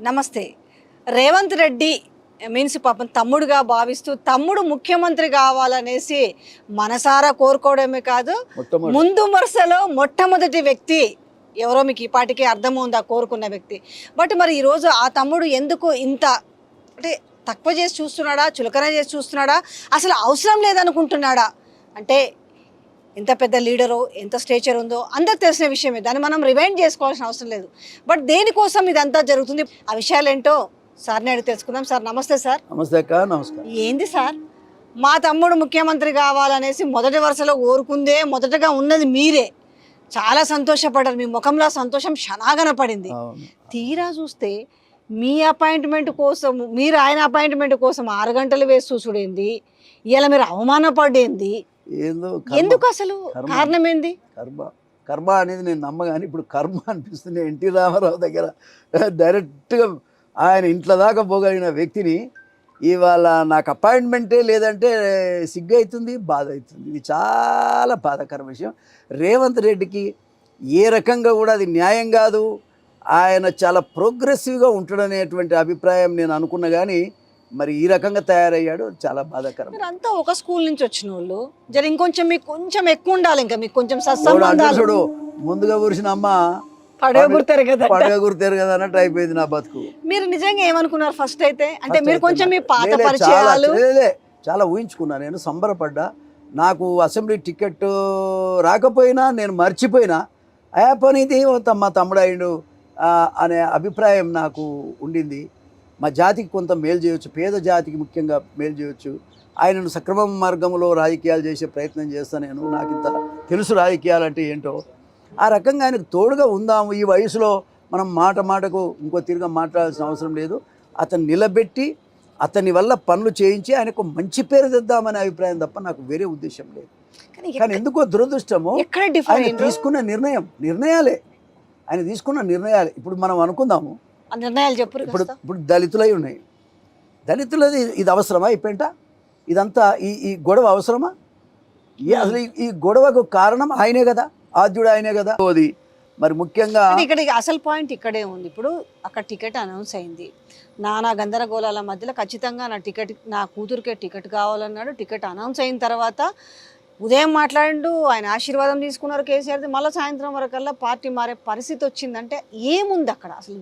నమస్తే. రేవంత్ రెడ్డి మీన్స్ పాపం తమ్ముడుగా భావిస్తూ తమ్ముడు ముఖ్యమంత్రి కావాలనేసి మనసారా కోరుకోవడమే కాదు, ముందు వరుసలో మొట్టమొదటి వ్యక్తి ఎవరో మీకు ఈ పాటికి అర్థమవుందా కోరుకున్న వ్యక్తి. బట్ మరి ఈరోజు ఆ తమ్ముడు ఎందుకు ఇంత అంటే తక్కువ చేసి చూస్తున్నాడా, చులకన చేసి చూస్తున్నాడా, అసలు అవసరం లేదనుకుంటున్నాడా? అంటే ఎంత పెద్ద లీడరో, ఎంత స్టేచర్ ఉందో అందరికి తెలిసిన విషయమే, దాన్ని మనం రివైండ్ చేసుకోవాల్సిన అవసరం లేదు. బట్ దేనికోసం ఇదంతా జరుగుతుంది, ఆ విషయాలు ఏంటో సార్ని అడిగి తెలుసుకుందాం. సార్ నమస్తే. సార్ నమస్తే అక్క. నమస్కారం. ఏంది సార్, మా తమ్ముడు ముఖ్యమంత్రి కావాలనేసి మొదటి వరుసలో కోరుకుందే మొదటగా ఉన్నది మీరే. చాలా సంతోషపడ్డారు, మీ ముఖంలో సంతోషం క్షణాగన పడింది. తీరా చూస్తే మీ అపాయింట్మెంట్ కోసం, మీరు ఆయన అపాయింట్మెంట్ కోసం 6 గంటలు వేసి చూసుడేంది, ఇలా మీరు అవమానపడేంది ఎందుకు, అసలు కారణం ఏంది? కర్మ అనేది నేను నమ్మగాని ఇప్పుడు కర్మ అనిపిస్తుంది. ఎన్టీ రామారావు దగ్గర డైరెక్ట్గా ఆయన ఇంట్లో దాకా పోగలిగిన వ్యక్తిని ఇవాళ నాకు అపాయింట్మెంటే లేదంటే సిగ్గు అవుతుంది, బాధ అవుతుంది. ఇది చాలా బాధాకర విషయం. రేవంత్ రెడ్డికి ఏ రకంగా కూడా అది న్యాయం కాదు. ఆయన చాలా ప్రోగ్రెసివ్గా ఉంటాడనేటువంటి అభిప్రాయం నేను అనుకున్నా, కానీ మరి ఈ రకంగా తయారయ్యాడు. చాలా బాధాకరం. అంతా ఒక స్కూల్ నుంచి వచ్చిన వాళ్ళు, జర ఇంకొంచెం మీకు కొంచెం ఎక్కువ ఉండాలి, ఇంకా మీకు కొంచెం సత్సంబంధాలు. ముందుగా కూర్చిన అమ్మ పడగగురుతారు కదా అన్నట్టు అయిపోయింది నా బతుకు. మీరు నిజంగా ఏమనుకున్నారు ఫస్ట్ అయితే? అంటే మీరు కొంచెం మీ పాత పరిచయాలు చాలా ఊహించుకున్నా, నేను సంబరపడ్డా. నాకు అసెంబ్లీ టికెట్ రాకపోయినా నేను మర్చిపోయినా ఆ పనిది మా తమ్ముడు అయ్యిండు అనే అభిప్రాయం నాకు ఉండింది. మా జాతికి కొంత మేలు చేయొచ్చు, పేద జాతికి ముఖ్యంగా మేలు చేయొచ్చు. ఆయనను సక్రమ మార్గంలో రాజకీయాలు చేసే ప్రయత్నం చేస్తాను నేను. నాకు ఇంత తెలుసు రాజకీయాలు అంటే ఏంటో. ఆ రకంగా ఆయనకు తోడుగా ఉందాము. ఈ వయసులో మనం మాటకు ఇంకో తిరిగా మాట్లాడాల్సిన అవసరం లేదు. అతను నిలబెట్టి అతని వల్ల పనులు చేయించి ఆయనకు మంచి పేరు తెద్దామనే అభిప్రాయం తప్ప నాకు వేరే ఉద్దేశం లేదు. కానీ ఎందుకో దురదృష్టము ఆయన తీసుకున్న నిర్ణయాలే ఇప్పుడు మనం అనుకుందాము. ఇప్పుడు దళితులై ఉన్నాయి. దళితులది ఇది అవసరమా? ఇప్పేంట ఇదంతా ఈ గొడవ అవసరమా? అసలు ఈ గొడవకు కారణం ఆయనే కదా, ఆద్యుడు ఆయనే కదా. అది మరి ముఖ్యంగా ఇక్కడ అసలు పాయింట్ ఇక్కడే ఉంది. ఇప్పుడు అక్కడ టికెట్ అనౌన్స్ అయింది, నానా గందరగోళాల మధ్యలో ఖచ్చితంగా నా కూతురికే టికెట్ కావాలన్నాడు. టికెట్ అనౌన్స్ అయిన తర్వాత ఉదయం మాట్లాడిండు, ఆయన ఆశీర్వాదం తీసుకున్నారు కేసీఆర్ది. మళ్ళీ సాయంత్రం వరకల్లా పార్టీ మారే పరిస్థితి వచ్చిందంటే ఏముంది అక్కడ? అసలు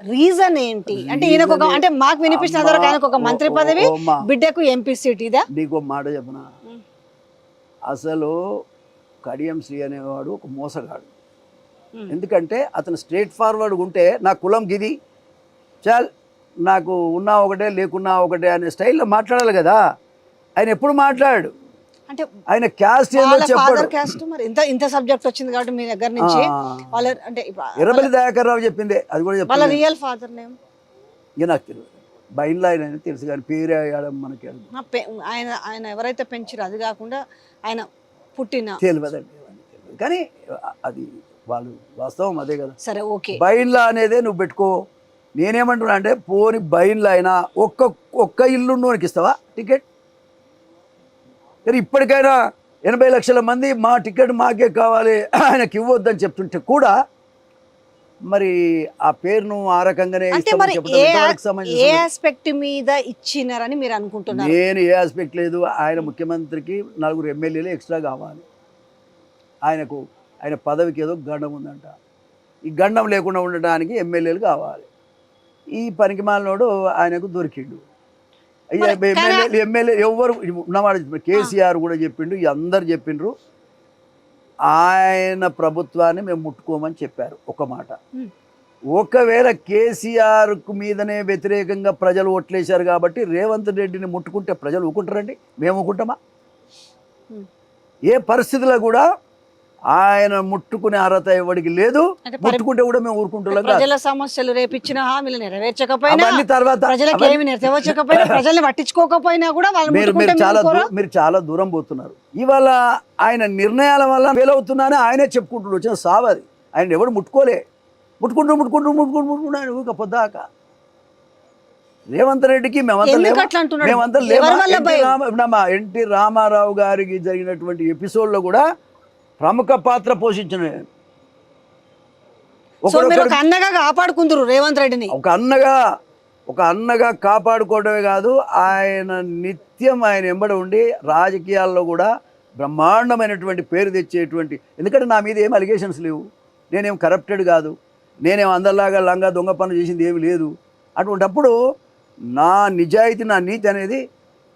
రీజన్ ఏంటి? అంటే ఈయనకు అంటే మాకు వినిపించిన వరకు ఆయనకు ఒక మంత్రి పదవి, బిడ్డకు ఎంపీ సీట్. ఇదా నీకు మాట చెప్పనా? అసలు కడియం శ్రీ అనేవాడు ఒక మోసగాడు. ఎందుకంటే అతను స్ట్రేట్ ఫార్వర్డ్ ఉంటే నా కులం గిది, చాల్ నాకు ఉన్నా ఒకటే లేకున్నా ఒకటే అనే స్టైల్లో మాట్లాడాలి కదా. ఆయన ఎప్పుడు మాట్లాడు అంటే ఆయన క్యాస్ట్ ఏందో చెప్పాడు. మరి ఇంత సబ్జెక్ట్ వచ్చింది కాబట్టి మీ దగ్గర నుంచి వాళ్ళ అంటే ఎర్రబెల్లి దయాకర్ రావు చెప్పిందే, అది కూడా చెప్పాలి. వాళ్ళ రియల్ ఫాదర్ నేమ్ ఇక నాకు తెలియదు, బైన్లో ఆయన తెలుసు కానీ పేరు మనకి ఆయన ఎవరైతే పెంచారో అది కాకుండా ఆయన పుట్టిన తెలియదండి. కానీ అది వాళ్ళు వాస్తవం అదే కదా. సరే ఓకే, బైన్లా అనేదే నువ్వు పెట్టుకో. నేనేమంటున్నా అంటే పోని బైన్లో అయినా ఒక్క ఇల్లు నువ్వుకి ఇస్తావా టికెట్? కానీ ఇప్పటికైనా 80 లక్షల మంది మా టికెట్ మాకే కావాలి ఆయనకి ఇవ్వద్దని చెప్తుంటే కూడా మరి ఆ పేరును ఆ రకంగానే ఏ ఆస్పెక్ట్ మీద ఇచ్చినారని మీరు అనుకుంటున్నారు? నేను ఏ ఆస్పెక్ట్ లేదు. ఆయన ముఖ్యమంత్రికి 4 ఎమ్మెల్యేలు ఎక్స్ట్రా కావాలి. ఆయన పదవికి ఏదో గండం ఉందంట. ఈ గండం లేకుండా ఉండడానికి ఎమ్మెల్యేలు కావాలి. ఈ పనికిమాలినోడు ఆయనకు దొరికిండు. ఎమ్మెల్యే ఎవరు ఉన్నమాట కేసీఆర్ కూడా చెప్పిండు, అందరు చెప్పిండ్రు ఆయన ప్రభుత్వాన్ని మేము ముట్టుకోమని చెప్పారు. ఒక మాట. ఒకవేళ కేసీఆర్ మీదనే వ్యతిరేకంగా ప్రజలు ఓట్లేశారు కాబట్టి రేవంత్ రెడ్డిని ముట్టుకుంటే ప్రజలు ఊకుంటారండి? మేము ఊకుంటామా? ఏ పరిస్థితిలో కూడా ఆయన ముట్టుకునే అర్హత ఎవరికి లేదు. ముట్టుకుంటే కూడా మేము ఊరుకుంటున్నాం. ప్రజల సమస్యలు రేపిచ్చిన హామీలు నెరవేర్చకపోయినా, తర్వాత ప్రజలకు ఏమి నెరవేర్చకపోయినా, ప్రజల్ని పట్టించుకోకపోయినా కూడా మీరు చాలా దూరం పోతున్నారు. ఇవాళ ఆయన నిర్ణయాల వల్ల ఫెయిల్ అవుతున్నానని ఆయనే చెప్పుకుంటున్నారు. వచ్చిన సావది. ఆయన ఎవడు ముట్టుకుంటూ పొద్దాక రేవంత్ రెడ్డికి ఎన్టీ రామారావు గారికి జరిగినటువంటి ఎపిసోడ్లో కూడా ప్రముఖ పాత్ర పోషించిన సో మీరు ఒక అన్నగా కాపాడుకుందరు రేవంత్ రెడ్డిని. ఒక అన్నగా కాపాడుకోవడమే కాదు, ఆయన నిత్యం ఆయన ఎంబడి ఉండి రాజకీయాల్లో కూడా బ్రహ్మాండమైనటువంటి పేరు తెచ్చేటువంటి, ఎందుకంటే నా మీద ఏం అలిగేషన్స్ లేవు, నేనేం కరప్టెడ్ కాదు, నేనేం అందరిలాగా లంగా దొంగ పనులు చేసింది ఏమి లేదు. అటువంటిప్పుడు నా నిజాయితీ, నా నీతి అనేది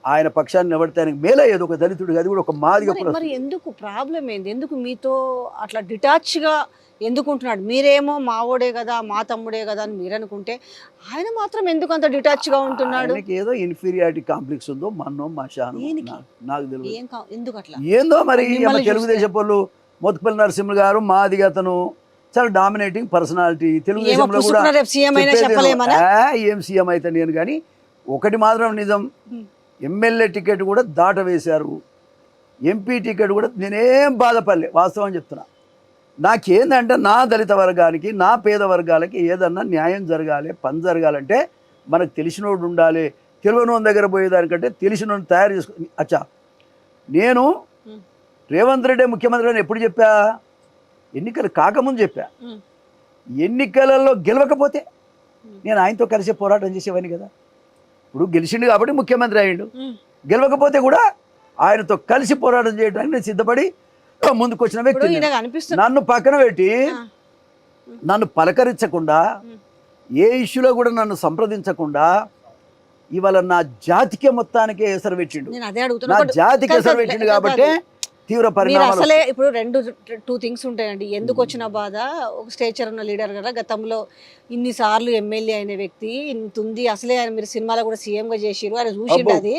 ఆయన పక్షాన్ని నిలబడితే ఆయనకు మేలయ్యేది ఒక దళితుడిగా, అది కూడా ఒక మాదిగా. మరి ఎందుకు ప్రాబ్లం ఏంది? ఎందుకు మీతో అట్లా డిటాచ్గా ఎందుకుంటున్నాడు? మీరేమో మావోడే కదా, మా తమ్ముడే కదా అని మీరు అనుకుంటే, ఆయన మాత్రం ఎందుకు అంత డిటాచ్గా ఉంటున్నాడు? ఏదో ఇన్ఫీరియారిటీ కాంప్లెక్స్ ఉందో మన్నో మషాను నాకు తెలియదు ఎందుకు అట్లా ఏందో. మరి తెలుగుదేశం వాళ్ళు మోత్పల్లి నరసింహ గారు మాదిగా, అతను చాలా డామినేటింగ్ పర్సనాలిటీ. తెలుగుదేశంలో కూడా ఏం సీఎం అయితే నేను, కానీ ఒకటి మాత్రం నిజం, ఎమ్మెల్యే టికెట్ కూడా దాట వేశారు, ఎంపీ టికెట్ కూడా నేనేం బాధపడలే, వాస్తవం చెప్తున్నా. నాకేందంటే నా దళిత వర్గానికి, నా పేద వర్గాలకి ఏదన్నా న్యాయం జరగాలి, పని జరగాలంటే మనకు తెలిసినోడు ఉండాలి. తెలియనోని దగ్గర పోయేదానికంటే తెలిసినోని తయారు చేసుకుని. అచ్చా, నేను రేవంత్ రెడ్డి ముఖ్యమంత్రి అని ఎప్పుడు చెప్పా? ఎన్నికలు కాకముందు చెప్పా. ఎన్నికలలో గెలవకపోతే నేను ఆయనతో కలిసి పోరాటం చేసేవాడిని కదా. ఇప్పుడు గెలిచిండు కాబట్టి ముఖ్యమంత్రి అయ్యిండు, గెలవకపోతే కూడా ఆయనతో కలిసి పోరాటం చేయడానికి నేను సిద్ధపడి ముందుకు వచ్చిన వ్యక్తి. నన్ను పక్కన పెట్టి నన్ను పలకరించకుండా, ఏ ఇష్యూలో కూడా నన్ను సంప్రదించకుండా ఇవాళ నా జాతికే మొత్తానికే ఎసరు పెట్టిండు. నా జాతికి ఎసరు పెట్టిండు కాబట్టి తీవ్ర పరిణామాలు. అసలే ఇప్పుడు టూ థింగ్స్ ఉంటాయండి. ఎందుకు వచ్చిన బాధ, ఒక స్టేచర్ ఉన్న లీడర్ కదా, గతంలో ఇన్నిసార్లు ఎమ్మెల్యే అయిన వ్యక్తి, ఇంత ఉంది. అసలే ఆయన మీరు సినిమాలో కూడా సీఎంగా చేసిరు, ఆయన చూసిండు. అది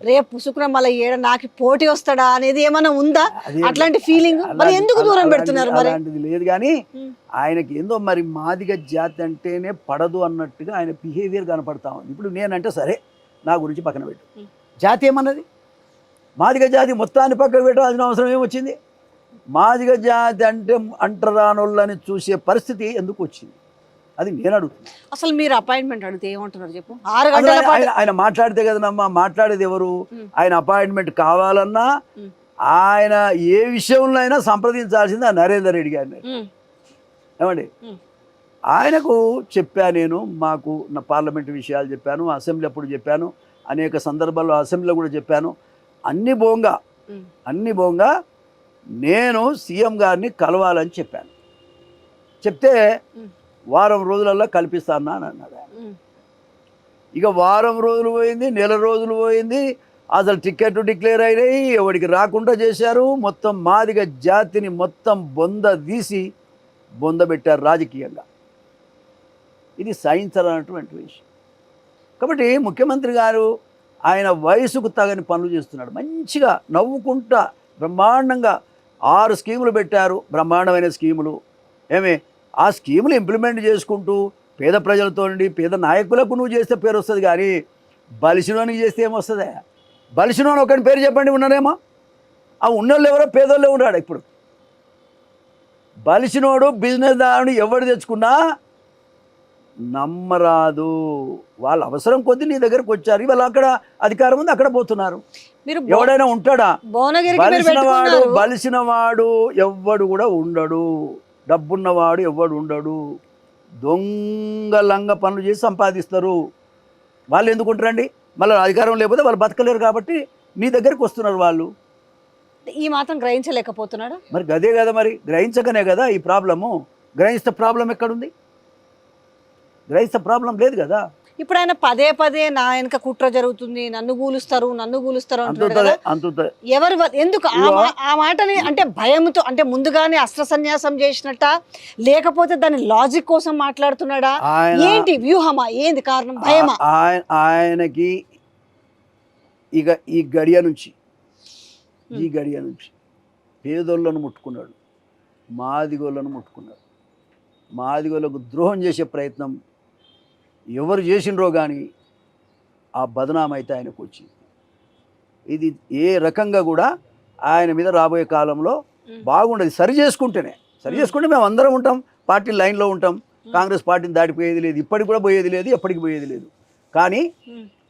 రేపు పుసుకున్న మళ్ళీ ఏడ నాకు పోటీ వస్తాడా అనేది ఏమైనా ఉందా? అట్లాంటి ఫీలింగ్ మరి ఎందుకు దూరం పెడుతున్నారు? మరి అలాంటిది లేదు, కానీ ఆయనకి ఏందో మరి మాదిగ జాతి అంటేనే పడదు అన్నట్టుగా ఆయన బిహేవియర్ కనపడతా ఉంది. ఇప్పుడు నేనంటే సరే, నా గురించి పక్కన పెట్టు, జాతి ఏమన్నది? మాదిగ జాతి మొత్తాన్ని పక్కకు పెట్టాల్సిన అవసరం ఏమొచ్చింది? మాదిగ జాతి అంటే అంటరానోళ్ళని చూసే పరిస్థితి ఎందుకు వచ్చింది? అది నేను అడుగుతున్నా. అసలు మీరు అపాయింట్మెంట్ అడిగితే ఏమంటున్నారు చెప్పు? 6 గంటల ఆయన మాట్లాడితే కదనమ్మా, మాట్లాడేది ఎవరు? ఆయన అపాయింట్మెంట్ కావాలన్నా ఆయన ఏ విషయంలో అయినా సంప్రదించాల్సింది ఆ నరేందర్ రెడ్డి గారిని. ఏమండి, ఆయనకు చెప్పా నేను, మాకు నా పార్లమెంటు విషయాలు చెప్పాను, అసెంబ్లీ అప్పుడు చెప్పాను, అనేక సందర్భాల్లో అసెంబ్లీలో కూడా చెప్పాను. అన్ని బోంగా నేను సీఎం గారిని కలవాలని చెప్పాను. చెప్తే వారం రోజులలో కల్పిస్తాను అని అన్నాడు. ఇక వారం రోజులు పోయింది, నెల రోజులు పోయింది, అసలు టికెట్ డిక్లేర్ అయినాయి, ఎవరికి రాకుండా చేశారు. మొత్తం మాదిగ జాతిని మొత్తం బొంద పెట్టారు రాజకీయంగా. ఇది సహించాలన్నటువంటి విషయం. కాబట్టి ముఖ్యమంత్రి గారు ఆయన వయసుకు తగని పనులు చేస్తున్నాడు. మంచిగా నవ్వుకుంటా బ్రహ్మాండంగా 6 స్కీములు పెట్టారు, బ్రహ్మాండమైన స్కీములు. ఆ స్కీములు ఇంప్లిమెంట్ చేసుకుంటూ పేద ప్రజలతో నుండి పేద నాయకులకు నువ్వు చేస్తే పేరు వస్తుంది, కానీ బలిసినోనికి చేస్తే ఏమొస్తుందా? బలిసినోని ఒకటి పేరు చెప్పండి, ఉన్నారేమో? ఆ ఉన్నోళ్ళు ఎవరో పేదోళ్ళే ఉన్నాడు. ఇప్పుడు బలిసినోడు బిజినెస్ దారుని ఎవరు తెచ్చుకున్నా నమ్మరాదు. వాళ్ళ అవసరం కొద్దీ నీ దగ్గరకు వచ్చారు. ఇవాళ అక్కడ అధికారం ఉంది, అక్కడ పోతున్నారు. ఎవడైనా ఉంటాడా? బలిసినవాడు ఎవ్వడు కూడా ఉండడు, డబ్బున్నవాడు ఎవ్వడు ఉండడు. దొంగ లంగ పనులు చేసి సంపాదిస్తారు. వాళ్ళు ఎందుకు ఉంటారండి? మళ్ళీ అధికారం లేకపోతే వాళ్ళు బతకలేరు కాబట్టి నీ దగ్గరికి వస్తున్నారు వాళ్ళు. ఈ మాత్రం గ్రహించలేకపోతున్నాడు. మరి అదే కదా, మరి గ్రహించకనే కదా ఈ ప్రాబ్లము. గ్రహిస్తే ప్రాబ్లం ఎక్కడుంది? గ్రహిస్తే ప్రాబ్లం లేదు కదా. ఇప్పుడు ఆయన పదే నా వెనక కుట్ర జరుగుతుంది, నన్ను కూలుస్తారు అంటున్నాడు. ఎవరు ఎందుకు ఆ మాటని? అంటే భయంతో, అంటే ముందుగానే అస్త్ర సన్యాసం చేసినట్ట, లేకపోతే దాని లాజిక్ కోసం మాట్లాడుతున్నాడా? ఏంటి వ్యూహమా? ఏంది కారణం? భయమా? ఆయనకి ఇక ఈ గడియ నుంచి పేదోళ్ళను ముట్టుకున్నాడు, మాదిగోళ్ళను ముట్టుకున్నాడు. మాదిగోళ్ళకు ద్రోహం చేసే ప్రయత్నం ఎవరు చేసినరో కానీ ఆ బదనాం అయితే ఆయనకు వచ్చింది. ఇది ఏ రకంగా కూడా ఆయన మీద రాబోయే కాలంలో బాగుండదు. సరి చేసుకుంటే మేము అందరం ఉంటాం, పార్టీ లైన్లో ఉంటాం. కాంగ్రెస్ పార్టీని దాటిపోయేది లేదు, ఇప్పటికి కూడా పోయేది లేదు, ఎప్పటికి పోయేది లేదు. కానీ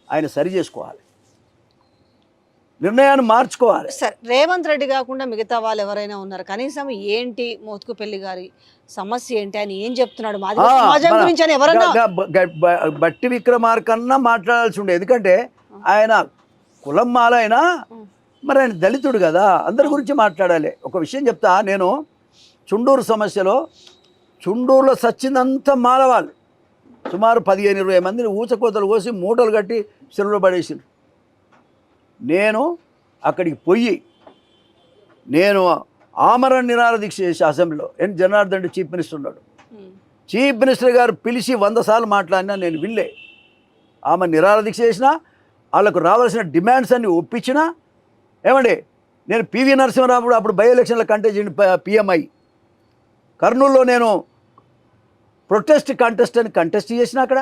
ఆయన సరి చేసుకోవాలి. నిర్ణయాన్ని మార్చుకోవాలి. సరే, రేవంత్ రెడ్డి కాకుండా మిగతా వాళ్ళు ఎవరైనా ఉన్నారు, కనీసం ఏంటి మోత్కుపల్లి గారి సమస్య ఏంటి, ఆయన ఏం చెప్తున్నాడు మాదిగ సమాజం గురించి అని ఎవరైనా బట్టి విక్రమార్కన్నా మాట్లాడాల్సి ఉండే. ఎందుకంటే ఆయన కులం మాలైనా మరి ఆయన దళితుడు కదా, అందరి గురించి మాట్లాడాలి. ఒక విషయం చెప్తా, నేను చుండూరు సమస్యలో చుండూరులో సచ్చిందంత మాలవాళ్ళు సుమారు 15-20 మందిని ఊచకోతలు కోసి మూటలు కట్టి చెరువులో పడేసిండ్రు. నేను అక్కడికి పోయి నేను ఆమరణ నిరాహార దీక్ష చేసి అసెంబ్లీలో జనార్దన్ రెడ్డి చీఫ్ మినిస్టర్ ఉన్నాడు. చీఫ్ మినిస్టర్ గారు పిలిచి 100 సార్లు మాట్లాడినా నేను వినలే. ఆమె నిరాహార దీక్ష చేసినా, వాళ్ళకు రావాల్సిన డిమాండ్స్ అన్ని ఒప్పించినా. ఏమండి, నేను పివి నరసింహరావు అప్పుడు బై ఎలక్షన్ల కంటెస్ట్ పిఎంఐ కర్నూలులో నేను కంటెస్ట్ అని కంటెస్ట్ చేసిన అక్కడ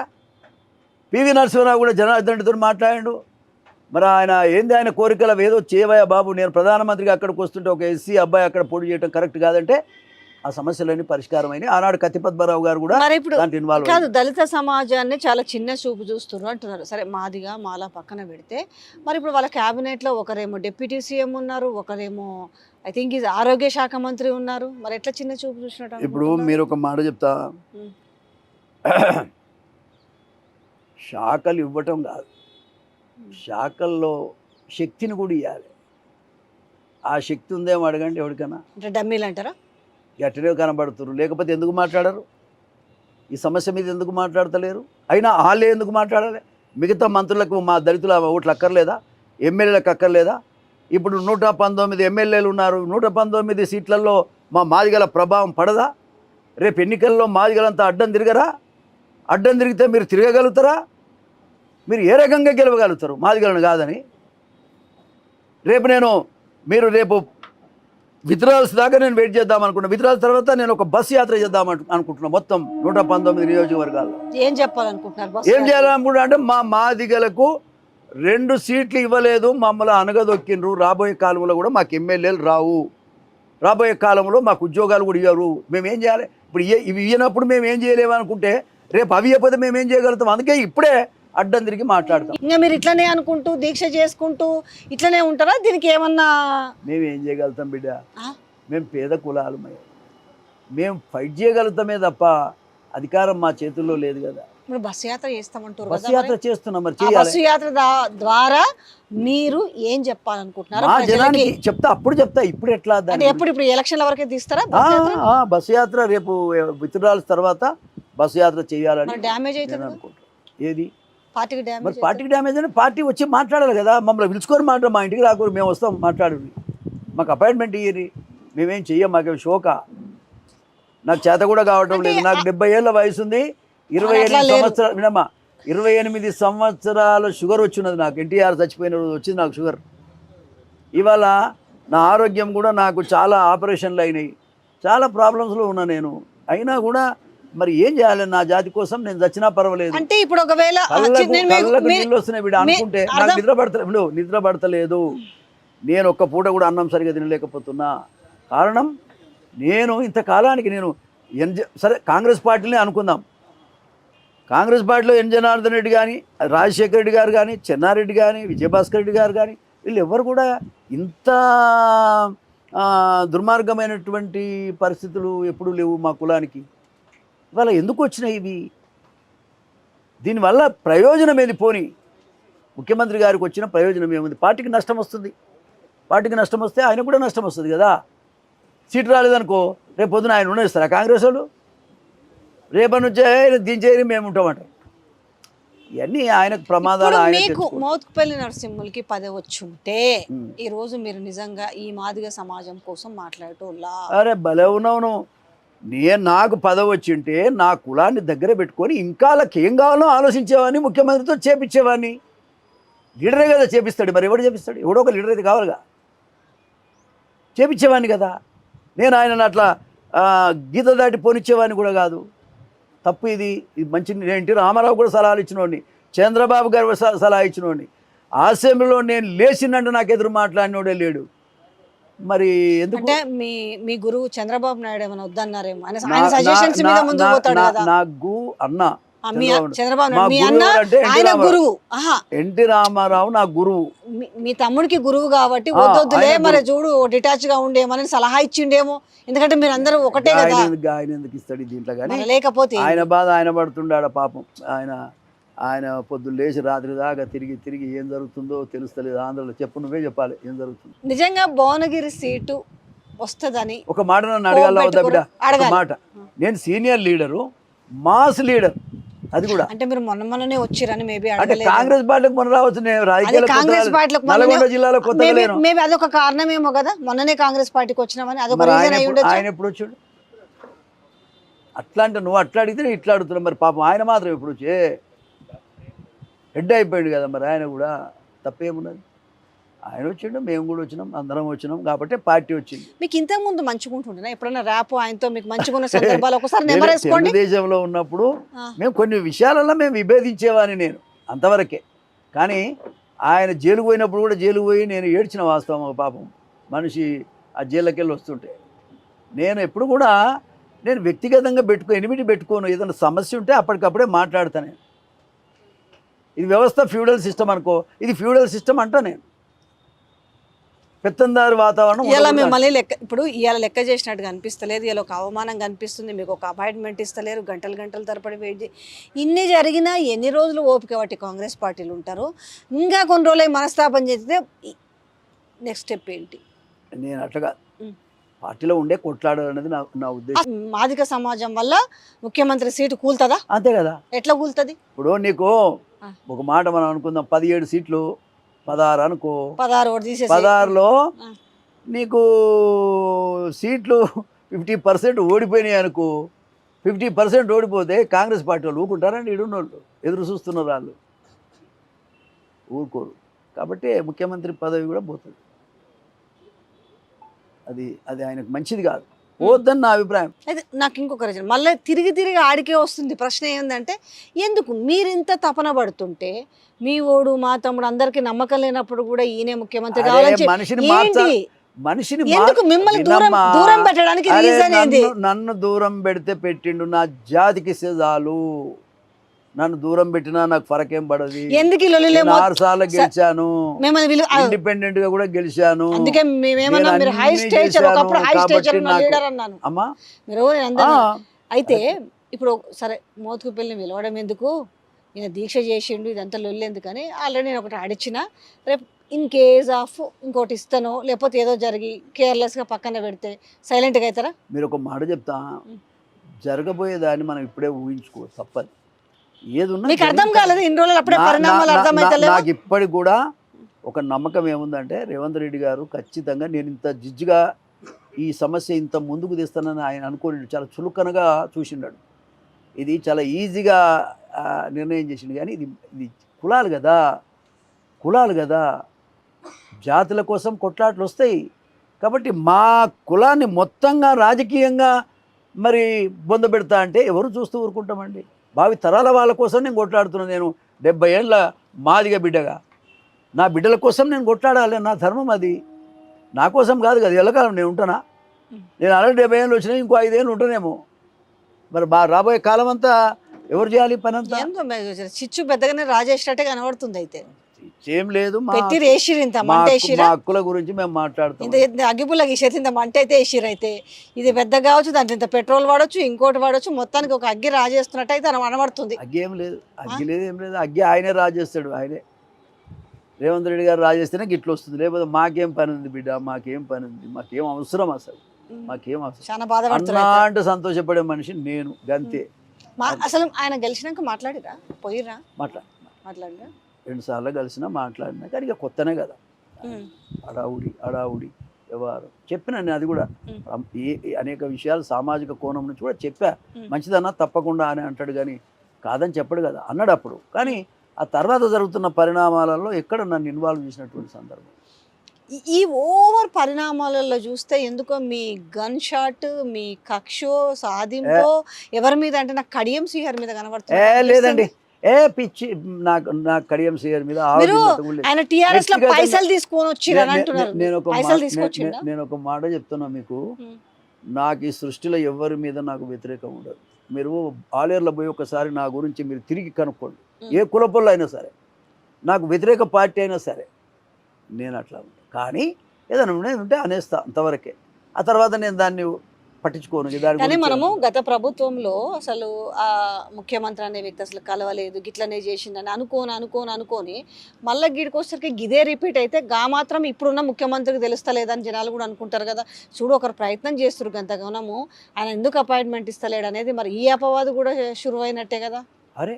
పివి నరసింహరావు కూడా జనార్దన్ రెడ్డితో మాట్లాడాడు. మరి ఆయన ఏంది, ఆయన కోరికల ఏదో చేయవయ్యా బాబు, నేను ప్రధానమంత్రిగా అక్కడికి వస్తుంటే ఒక ఎస్సీ అబ్బాయి అక్కడ పోటీ చేయడం కరెక్ట్ కాదంటే ఆ సమస్యలన్నీ పరిష్కారం అయినాయి. ఆనాడు కత్తి పద్మరావు గారు కూడా దాంట్లో ఇన్వాల్వ్ కాదు. దళిత సమాజాన్ని చాలా చిన్న చూపు చూస్తున్నారు అంటున్నారు. సరే, మాదిగా మాలా పక్కన పెడితే మరి ఇప్పుడు వాళ్ళ క్యాబినెట్లో ఒకరేమో డిప్యూటీ సీఎం ఉన్నారు, ఒకరేమో ఐ థింక్ ఇది ఆరోగ్య శాఖ మంత్రి ఉన్నారు. మరి ఎట్లా చిన్న చూపు చూసినట్టు? ఇప్పుడు మీరు ఒక మాట చెప్తా, శాఖలు ఇవ్వటం కాదు, శాఖల్లో శక్తిని కూడా ఇవ్వాలి. ఆ శక్తి ఉందేమో అడగండి ఎవరికైనా. అంటే డమ్మీలు అంటారా? గట్టినే కనబడుతున్నారు, లేకపోతే ఎందుకు మాట్లాడరు? ఈ సమస్య మీద ఎందుకు మాట్లాడతలేరు? అయినా వాళ్ళే ఎందుకు మాట్లాడాలి? మిగతా మంత్రులకు మా దళితుల ఓట్లు అక్కర్లేదా? ఎమ్మెల్యేలకు అక్కర్లేదా? ఇప్పుడు 119 ఎమ్మెల్యేలు ఉన్నారు, 119 సీట్లలో మా మాదిగల ప్రభావం పడదా? రేపు ఎన్నికల్లో మాదిగలంతా అడ్డం తిరగరా? అడ్డం తిరిగితే మీరు తిరగగలుగుతారా? మీరు ఏ రకంగా గెలవగలుగుతారు మాదిగలను కాదని? మీరు రేపు విత్డ్రాల్స్ దాకా నేను వెయిట్ చేద్దాం అనుకున్నా. విత్డ్రాల్స్ తర్వాత నేను ఒక బస్సు యాత్ర చేద్దాం అనుకుంటున్నా మొత్తం 119 నియోజకవర్గాల్లో. ఏం చెప్పాలనుకుంటున్నారు? ఏం చేయాలనుకుంటున్నా అంటే మా మాదిగలకు 2 సీట్లు ఇవ్వలేదు, మమ్మల్ని అనగదొక్కిండ్రు. రాబోయే కాలంలో కూడా మాకు ఎమ్మెల్యేలు రావు, రాబోయే కాలంలో మాకు ఉద్యోగాలు కూడా ఇవ్వరు. మేము ఏం చేయాలి? ఇప్పుడు ఇవి ఇవ్వనప్పుడు మేము ఏం చేయలేము అనుకుంటే రేపు అవి ఇవ్వకపోతే మేము ఏం చేయగలుగుతాం? అందుకే ఇప్పుడే అడ్డం తిరిగి మాట్లాడతాం. ఇంకా మీరు ఇట్లనే అనుకుంటూ దీక్ష చేసుకుంటూ ఇట్లనే ఉంటారా? దీనికి ఏమన్నా మేము ఏం చేయగలుగుతాం బిడ్డ? మేము పేద కులాలు, మేము ఫైట్ చేయగలుగుతామే తప్ప అధికారం మా చేతుల్లో లేదు కదా. ఇప్పుడు బస్సు యాత్ర చేస్తామంటారు, బస్సు యాత్ర చేస్తున్నాం, మరి బస్సు యాత్ర ద్వారా మీరు ఏం చెప్పాలనుకుంటున్నారు? మా జనానికి చెప్తా, అప్పుడు చెప్తా. ఇప్పుడు ఎట్లా? ఇప్పుడు ఎలక్షన్ల వరకే తీస్తారా బస్సు యాత్ర? రేపు విత్డ్రాల్స్ తర్వాత బస్సు యాత్ర చేయాలని డ్యామేజ్ అవుతుంది అనుకుంటారు. ఏది పార్టీకి డ్యామేజ్? మరి పార్టీకి డ్యామేజ్ అని పార్టీ వచ్చి మాట్లాడాలి కదా. మమ్మల్ని పిలుచుకొని మా ఇంటికి రాకూడదు, మేము వస్తాం మాట్లాడు, మాకు అపాయింట్మెంట్ ఇయ్యరి, మేమేం చెయ్యం, మాకేం షోకా. నాకు చేత కూడా కావటం లేదు. నాకు 70 ఏళ్ళ వయసు ఉంది, 28 సంవత్సరాలు వినమ్మా, 28 సంవత్సరాల షుగర్ వచ్చినది నాకు. ఎన్టీఆర్ చచ్చిపోయిన రోజు వచ్చింది నాకు షుగర్. ఇవాళ నా ఆరోగ్యం కూడా నాకు చాలా ఆపరేషన్లు అయినాయి, చాలా ప్రాబ్లమ్స్లో ఉన్నా నేను. అయినా కూడా మరి ఏం చేయాలి? నా జాతి కోసం నేను చచ్చినా పర్వాలేదు. అంటే ఇప్పుడు ఒకవేళ నీళ్ళు వస్తున్నాయి వీడు అనుకుంటే నాకు నిద్ర పడతలేదు. నేను ఒక్క పూట కూడా అన్నం సరిగా తినలేకపోతున్నా. కారణం నేను ఇంతకాలానికి సరే కాంగ్రెస్ పార్టీని అనుకుందాం. కాంగ్రెస్ పార్టీలో జనార్దన్ రెడ్డి కానీ, రాజశేఖర రెడ్డి గారు కానీ, చెన్నారెడ్డి కానీ, విజయభాస్కర్ రెడ్డి గారు కానీ, వీళ్ళు ఎవరు కూడా ఇంత దుర్మార్గమైనటువంటి పరిస్థితులు ఎప్పుడూ లేవు మా కులానికి. ఇవాళ ఎందుకు వచ్చినాయి ఇవి? దీనివల్ల ప్రయోజనం ఏది? పోని ముఖ్యమంత్రి గారికి వచ్చిన ప్రయోజనం ఏముంది? పార్టీకి నష్టం వస్తుంది. పార్టీకి నష్టం వస్తే ఆయన కూడా నష్టం వస్తుంది కదా. సీటు రాలేదనుకో, రేపు పొద్దున ఆయన ఉండేస్తారా కాంగ్రెస్ వాళ్ళు? రేపటి నుంచే దించేది మేము ఉంటామంటారు. ఇవన్నీ ఆయనకు ప్రమాదాలు. మీకు మోత్కుపల్లి నరసింహులకి పదవి వచ్చుంటే ఈ రోజు మీరు నిజంగా ఈ మాదిగ సమాజం కోసం మాట్లాడేటోళ్ళా? అరే భలే ఉన్నావు. నాకు పదవి వచ్చింటే నా కులాన్ని దగ్గర పెట్టుకొని ఇంకా వాళ్ళకి ఏం కావాలో ఆలోచించేవాడిని, ముఖ్యమంత్రితో చేపించేవాడిని. లీడరే కదా చేపిస్తాడు, మరి ఎవడు చేపిస్తాడు? ఎవడో ఒక లీడర్ అయితే కావాలిగా, చేపించేవాడిని కదా. నేను ఆయనను అట్లా గీత దాటి పోనిచ్చేవాడిని కూడా కాదు. తప్పు ఇది మంచి. ఎన్టీ రామారావు కూడా సలహాలు ఇచ్చినోడిని, చంద్రబాబు గారు సలహా ఇచ్చినోడిని. అసెంబ్లీలో నేను లేచినట్టు నాకు ఎదురు మాట్లాడినోడే లేడు. మరి ఎందుకు? అంటే మీ గురువు చంద్రబాబు నాయుడు ఏమైనా వద్దన్నారేమో, ఆయన సజెషన్స్ మీద ముందుకు పోతాడు కదా. నాకు అన్న చంద్రబాబు మా నాయుడు మీ గురువు అన్న, ఎవరంటే ఎన్టీ ఆయన రామారావు. గురువు. ఆహా, ఎన్టీ రామారావు నా గురువు. మీ తమ్ముడికి గురువు కాబట్టి వద్దొద్దులే మరి చూడు డిటాచ్ గా ఉండేమని సలహా ఇచ్చిండేమో, ఎందుకంటే మీరు అందరూ ఒకటే కదా. ఆయన ఎందుకు ఇస్తాడు దీంట్లో కానీ, లేకపోతే ఆయన బాధ ఆయన పడుతుండాడ పాపం. ఆయన పొద్దున్న లేచి రాత్రి దాకా తిరిగి ఏం జరుగుతుందో తెలుస్తలేదు ఆంధ్రలో. చెప్పు, నువ్వే చెప్పాలి ఏం జరుగుతుంది. నిజంగా భువనగిరి సీటు వస్తుందని ఒక మాట నన్ను అడగాల వద్దా బిడ్డ? ఒక మాట, నేను సీనియర్ లీడరు, మాస్ లీడర్, అది కూడా అంటే మీరు మొన్ననే వచ్చిరని మేబీ అంటే కాంగ్రెస్ పార్టీకి మొన్న రావచ్చు. నేను కాంగ్రెస్ పార్టీలకు నల్గొండ జిల్లాలో కొత్తగా లేను. మేబీ అదొక కారణమేమో కదా, మొన్ననే కాంగ్రెస్ పార్టీకి వచ్చినామని అదొక రీజన్ అయి ఉండొచ్చు. ఆయన ఎప్పుడు వచ్చాడు? అట్లా అంటే నువ్వు అట్లా అడిగితే ఇట్లా అడుగుతున్నావు. మరి పాపం ఆయన మాత్రం ఎప్పుడు వచ్చే హెడ్ అయిపోయాడు కదా, మరి ఆయన కూడా తప్పేమున్నది. ఆయన వచ్చిండు, మేము కూడా వచ్చినాం, అందరం వచ్చినాం కాబట్టి పార్టీ వచ్చింది. మీకు ఇంతకు ముందు మంచిగా ఉంటుండే ఎప్పుడైనా ర్యాప్ ఆయనతో మీకు మంచిగా ఉన్న సందర్భాలు ఒకసారి నెంబర్ వేసుకోండి. తెలుగుదేశంలో ఉన్నప్పుడు మేము కొన్ని విషయాలలో మేము విభేదించేవాని, నేను అంతవరకే. కానీ ఆయన జైలుకు పోయినప్పుడు కూడా జైలుకు పోయి నేను ఏడ్చిన వాస్తవం. పాపం మనిషి ఆ జైల్లోకి వెళ్ళి వస్తుంటే నేను ఎప్పుడు కూడా నేను వ్యక్తిగతంగా ఎనిమిది పెట్టుకోను. ఏదైనా సమస్య ఉంటే అప్పటికప్పుడే మాట్లాడతాను. ఇది వ్యవస్థ ఫ్యూడల్ సిస్టమ్ అనుకో, ఇది ఫ్యూడల్ సిస్టమ్ అంటా నేను. పెత్తందారు వాతావరణం ఇలా మిమ్మల్ని ఇప్పుడు ఇవాళ లెక్క చేసినట్టుగా అనిపిస్తలేదు, ఇలా ఒక అవమానంగా అనిపిస్తుంది, మీకు ఒక అపాయింట్మెంట్ ఇస్తలేరు, గంటలు తరబడి వెయిట్ చేసి ఇన్ని జరిగినా ఎన్ని రోజులు ఓపిక బట్టి కాంగ్రెస్ పార్టీలు ఉంటారు. ఇంకా కొన్ని రోజులు మనస్తాపం చేస్తే నెక్స్ట్ స్టెప్ ఏంటి? నేను అట్లా పార్టీలో ఉండే కొట్లాడాలనేది నా ఉద్దేశం. మాదిక సమాజం వల్ల ముఖ్యమంత్రి సీటు కూలుతుందా? అంతే కదా. ఎట్లా కూలుతుంది? ఇప్పుడు నీకు ఒక మాట మనం అనుకుందాం, 17 సీట్లు 16 అనుకో, 16లో నీకు సీట్లు 50% ఓడిపోయినాయి అనుకో. 50% ఓడిపోతే కాంగ్రెస్ పార్టీ వాళ్ళు ఊరుకుంటారండి? ఈడున్నోళ్ళు ఎదురు చూస్తున్నారు, వాళ్ళు ఊరుకోరు. కాబట్టి ముఖ్యమంత్రి పదవి కూడా పోతుంది. అది ఆయనకు మంచిది కాదు, పోద్దని నా అభిప్రాయం. అయితే నాకు ఇంకొక రీజన్, మళ్ళీ తిరిగి ఆడికే వస్తుంది ప్రశ్న. ఏంటంటే ఎందుకు మీరు ఇంత తపన పడుతుంటే మీ ఓడు మా తమ్ముడు అందరికి నమ్మకం లేనప్పుడు కూడా ఈయనే ముఖ్యమంత్రి కావాలని మనిషిని ఎందుకు మిమ్మల్ని దూరం పెట్టడానికి రీజన్ ఏంది? నన్ను దూరం పెడితే పెట్టిండు, నా జాతికి చాలు. నన్ను దూరం పెట్టినా నాకు ఫరకేం పడదు. ఎందుకు 6 సార్లు గెలిచాను, ఇండిపెండెంట్ గా కూడా గెలిచాను. అమ్మా అయితే ఇప్పుడు సరే మోతుకు పిల్లని పిలవడం ఎందుకు, ఈయన దీక్ష చేసిండు, ఇదంతా లొల్లి ఎందుకని ఆల్రెడీ నేను ఒకటి అడిచిన. రేపు ఇన్ కేస్ ఆఫ్ ఇంకోటి ఇస్తానో లేకపోతే ఏదో జరిగి కేర్లెస్గా పక్కన పెడితే సైలెంట్గా అవుతారా? మీరు ఒక మాట చెప్తా, జరగబోయేదాన్ని మనం ఇప్పుడే ఊహించుకో, తప్పదు. మీకు అర్థం కాలేదు ఇన్ని రోజులు, అప్పుడే పరిణామాలు అర్థమైతలేవు. నాకు ఇప్పటికి కూడా ఒక నమ్మకం ఏముందంటే రేవంత్ రెడ్డి గారు ఖచ్చితంగా నేను ఇంత జిజ్జుగా ఈ సమస్య ఇంత ముందుకు తెస్తానని ఆయన అనుకోని చాలా చులకనగా చూసిండాడు. ఇది చాలా ఈజీగా నిర్ణయం చేసిండు. కానీ ఇది కులాలు కదా, జాతుల కోసం కొట్లాట్లు వస్తాయి. కాబట్టి మా కులాన్ని మొత్తంగా రాజకీయంగా మరి బొందబెడతా అంటే ఎవరు చూస్తూ ఊరుకుంటామండి? భావి తరాల వాళ్ళ కోసం నేను కొట్లాడుతున్నాను. నేను 70 ఏళ్ళ మాదిగ బిడ్డగా నా బిడ్డల కోసం నేను కొట్లాడాలి, నా ధర్మం అది. నా కోసం కాదు కదా, ఎల్లకాలం నేను ఉంటానా? నేను ఆల్రెడీ 70 ఏళ్ళు వచ్చినా, ఇంకో 5 ఏళ్ళు ఉంటానేమో. మరి రాబోయే కాలం అంతా ఎవరు చేయాలి పని అంతా? చిచ్చు పెద్దగానే రాజేసినట్టే కనబడుతుంది. అయితే ఏం లేదు, మా హక్కుల గురించి మేము మాట్లాడుతాం. అగ్గిపుల్లకి ఇంత మంట అయితే వేసిరు. అయితే ఇది పెద్ద కావచ్చు, దాంట్లో ఇంత పెట్రోల్ వాడచ్చు, ఇంకోటి వాడచ్చు, మొత్తానికి ఒక అగ్గి రాజేస్తున్నట్టు అయితే అనబడుతుంది. అగ్గి ఏం లేదు, అగ్గి ఆయనే రాజేస్తాడు. ఆయనే రేవంత్ రెడ్డి గారు రాజేస్తేనే గిట్లు వస్తుంది. లేకపోతే మాకేం పని ఉంది బిడ్డ, మాకేం పని ఉంది, మాకేం అవసరం, అసలు మాకేం అవసరం. చాలా బాధపడుతున్నా అంటే సంతోషపడే మనిషి నేను, గంతే. అసలు ఆయన గెలిచినాక మాట్లాడిరా, పోయిరా? మాట్లాడిరా 2 సార్లు కలిసినా, మాట్లాడినా. కానీ ఇక కొత్తనే కదా, అడావుడి వ్యవహారం చెప్పిన నేను. అది కూడా అనేక విషయాలు సామాజిక కోణం నుంచి కూడా చెప్పా. మంచిదన్నా తప్పకుండా అని అంటాడు, కానీ కాదని చెప్పడు కదా, అన్నాడు అప్పుడు. కానీ ఆ తర్వాత జరుగుతున్న పరిణామాలలో ఎక్కడ నన్ను ఇన్వాల్వ్ చేసినటువంటి సందర్భం. ఈ ఓవర్ పరిణామాలలో చూస్తే ఎందుకో మీ గన్ షాట్, మీ కక్షో సాధింపో ఎవరి మీద అంటే నాకు కడియం శ్రీహరి మీద కనబడుతుంది. లేదండి, పిచ్చి, నాకు కడియం శ్రీహరి మీద పైసలు తీసుకొని వచ్చి నేను ఒక మాట చెప్తున్నా మీకు, నాకు ఈ సృష్టిలో ఎవరి మీద నాకు వ్యతిరేకం ఉండదు. మీరు ఆలేరులో పోయి ఒకసారి నా గురించి మీరు తిరిగి కనుక్కోండి. ఏ కులపొల్లు అయినా సరే, నాకు వ్యతిరేక పార్టీ అయినా సరే, నేను అట్లా ఉంటాను. కానీ ఏదైనా ఉంటే అనేస్తా అంతవరకే. ఆ తర్వాత నేను దాన్ని పట్టించుకోను. దాని కానీ గురించి మనము గత ప్రభుత్వంలో అసలు ఆ ముఖ్యమంత్రి అనే వ్యక్తి అసలు కలవలేదు, గిట్లనే చేసిందని అనుకోని మళ్ళీ గీడికి వచ్చేసరికి గిదే రిపీట్ అయితే మాత్రం ఇప్పుడున్న ముఖ్యమంత్రికి తెలుస్తలేదని జనాలు కూడా అనుకుంటారు కదా. చూడు ఒకరు ప్రయత్నం చేస్తున్నారు గంతగానము, ఆయన ఎందుకు అపాయింట్మెంట్ ఇస్తలేడు అనేది మరి ఈ అపవాదు కూడా షురు అయినట్టే కదా. అరే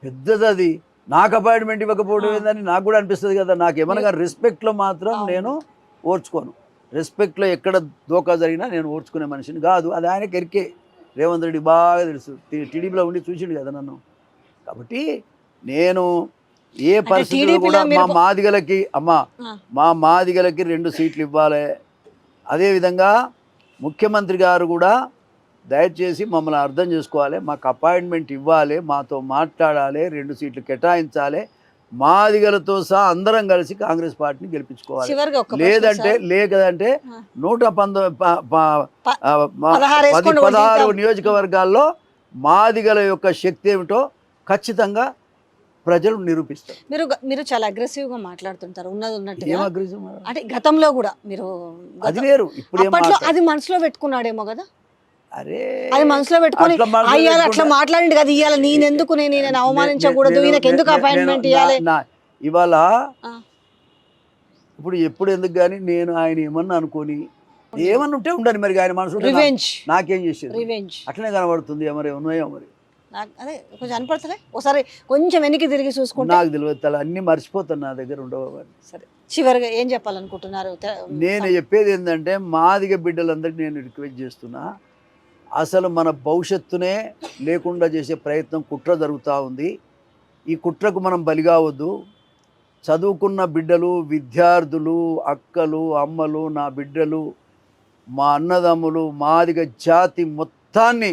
పెద్దది అది, నాకు అపాయింట్మెంట్ ఇవ్వకపోవడం ఏందని నాకు కూడా అనిపిస్తుంది కదా. నాకు ఏమనగా రెస్పెక్ట్లో మాత్రం నేను ఓర్చుకోను. రెస్పెక్ట్లో ఎక్కడ దోకా జరిగినా నేను ఓర్చుకునే మనిషిని కాదు. అది ఆయనకి ఎరికే. రేవంత్ రెడ్డి బాగా తెలుసు, టీడీపీలో ఉండి చూసిండు కదా నన్ను. కాబట్టి నేను ఏ పరిస్థితుల్లో కూడా మా మాదిగలకి 2 సీట్లు ఇవ్వాలి. అదేవిధంగా ముఖ్యమంత్రి గారు కూడా దయచేసి మమ్మల్ని అర్థం చేసుకోవాలి, మాకు అపాయింట్మెంట్ ఇవ్వాలి, మాతో మాట్లాడాలి, 2 సీట్లు కేటాయించాలి, మాదిగలతో సహా అందరం కలిసి కాంగ్రెస్ పార్టీని గెలిపించుకోవాలి. లేదంటే 16 నియోజకవర్గాల్లో మాదిగల యొక్క శక్తి ఏమిటో ఖచ్చితంగా ప్రజలు నిరూపిస్తారు. మీరు చాలా అగ్రెసివ్ గా మాట్లాడుతుంటారు, ఉన్నది ఉన్నట్టు. ఏం అగ్రెసివ్ అంటే గతంలో కూడా మీరు అది వేరు, ఇప్పుడు అది మనసులో పెట్టుకున్నాడేమో కదా. అరే అది మనసులో పెట్టుకొని అట్లా మాట్లాడింది కదా, ఇవాళ నేను అవమానించకూడదు, ఈయనకి ఎందుకు అపాయింట్మెంట్ ఇవ్వాలి ఇవాళ. ఇప్పుడు ఎప్పుడు ఎందుకు కానీ నేను ఆయన ఏమన్నా అనుకోని ఏమన్నా ఉంటే ఉండని మరి ఆయన మనసులో నాకేం చేసేది అట్లనే కనబడుతుంది. మరి ఉన్నాయో మరి అదే కొంచెం అనిపడుతుంది. ఒకసారి కొంచెం వెనక్కి తిరిగి చూసుకుంటే నాకు తెలియదు, అన్ని మర్చిపోతాను, నా దగ్గర ఉండవు. సరే, చివరిగా ఏం చెప్పాలనుకుంటున్నారు? నేను చెప్పేది ఏంటంటే మాదిగ బిడ్డలందరికీ నేను రిక్వెస్ట్ చేస్తున్నా, అసలు మన భవిష్యత్తునే లేకుండా చేసే ప్రయత్నం కుట్ర జరుగుతూ ఉంది. ఈ కుట్రకు మనం బలి కావద్దు. చదువుకున్న బిడ్డలు, విద్యార్థులు, అక్కలు, అమ్మలు, నా బిడ్డలు, మా అన్నదమ్ములు, మాదిగ జాతి మొత్తాన్ని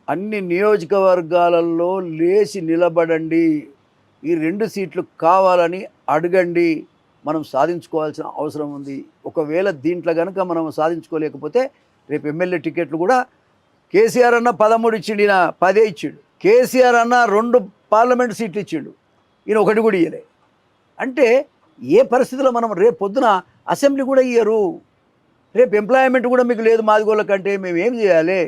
అన్ని నియోజకవర్గాలలో లేచి నిలబడండి. ఈ 2 సీట్లు కావాలని అడగండి. మనం సాధించుకోవాల్సిన అవసరం ఉంది. ఒకవేళ దీంట్లో కనుక మనం సాధించుకోలేకపోతే రేపు ఎమ్మెల్యే టికెట్లు కూడా కేసీఆర్ అన్న 13 ఇచ్చిండు, ఈయన 10 ఇచ్చిండు. కేసీఆర్ అన్న 2 పార్లమెంట్ సీట్లు ఇచ్చిండు, ఈయన 1 కూడా ఇవ్వలే. అంటే ఏ పరిస్థితిలో మనం రేపు పొద్దున అసెంబ్లీ కూడా ఇయ్యరు. రేపు ఎంప్లాయ్మెంట్ కూడా మీకు లేదు మాదిగోళ్ళ కంటే. మేము ఏం చేయాలి?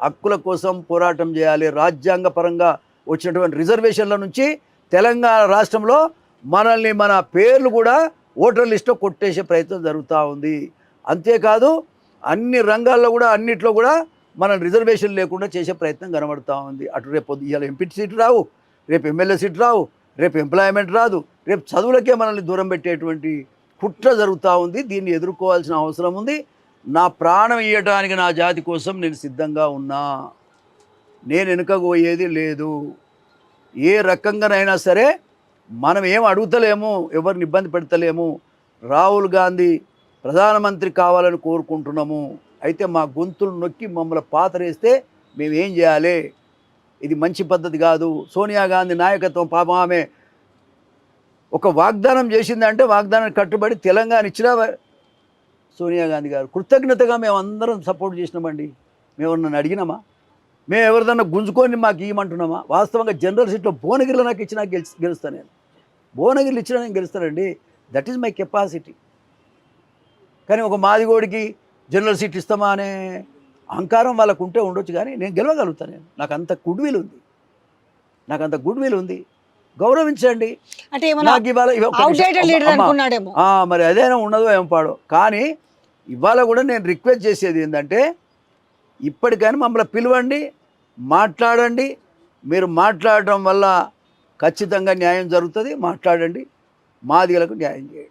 హక్కుల కోసం పోరాటం చేయాలి. రాజ్యాంగ పరంగా వచ్చినటువంటి రిజర్వేషన్ల నుంచి తెలంగాణ రాష్ట్రంలో మనల్ని, మన పేర్లు కూడా ఓటర్ లిస్ట్లో కొట్టేసే ప్రయత్నం జరుగుతూ ఉంది. అంతేకాదు అన్ని రంగాల్లో కూడా, అన్నిట్లో కూడా మన రిజర్వేషన్ లేకుండా చేసే ప్రయత్నం కనబడుతూ ఉంది. అటు రేపు ఇవాళ ఎంపీ సీట్లు రావు, రేపు ఎమ్మెల్యే సీట్లు రావు, రేపు ఎంప్లాయ్మెంట్ రాదు, రేపు చదువులకే మనల్ని దూరం పెట్టేటువంటి కుట్ర జరుగుతూ ఉంది. దీన్ని ఎదుర్కోవాల్సిన అవసరం ఉంది. నా ప్రాణం ఇవ్వడానికి నా జాతి కోసం నేను సిద్ధంగా ఉన్నా. నేను వెనుకపోయేది లేదు. ఏ రకంగానైనా సరే మనం ఏం అడుగుతలేము, ఎవరిని ఇబ్బంది పెడతలేము. రాహుల్ గాంధీ ప్రధానమంత్రి కావాలని కోరుకుంటున్నాము. అయితే మా గొంతులు నొక్కి మమ్మల్ని పాతరేస్తే మేమేం చేయాలి? ఇది మంచి పద్ధతి కాదు. సోనియా గాంధీ నాయకత్వం, పాపం ఆమె ఒక వాగ్దానం చేసిందంటే వాగ్దానానికి కట్టుబడి తెలంగాణ ఇచ్చిన సోనియా గాంధీ గారు కృతజ్ఞతగా మేము అందరం సపోర్ట్ చేసినామండి. మేము నన్ను అడిగినామా? మేము ఎవరిదన్నా గుంజుకొని మాకు ఇవ్వమంటున్నామా? వాస్తవంగా జనరల్ సీట్లో భువనగిరిలో నాకు ఇచ్చినా గెలుస్తాను. నేను భువనగిరిలో ఇచ్చినా నేను గెలుస్తానండి. That is my capacity. కానీ ఒక మాదిగోడికి జనరల్ సీట్ ఇస్తామా అనే అహంకారం వాళ్ళకు ఉంటే ఉండొచ్చు, కానీ నేను గెలవగలుగుతాను. నాకు అంత గుడ్ విల్ ఉంది. గౌరవించండి. అంటే నాకు మరి అదేనా ఉన్నదో ఏం పాడో. కానీ ఇవాళ కూడా నేను రిక్వెస్ట్ చేసేది ఏంటంటే, ఇప్పటికైనా మమ్మల్ని పిలవండి, మాట్లాడండి. మీరు మాట్లాడటం వల్ల ఖచ్చితంగా న్యాయం జరుగుతుంది. మాట్లాడండి, మాదిగలకు న్యాయం చేయండి.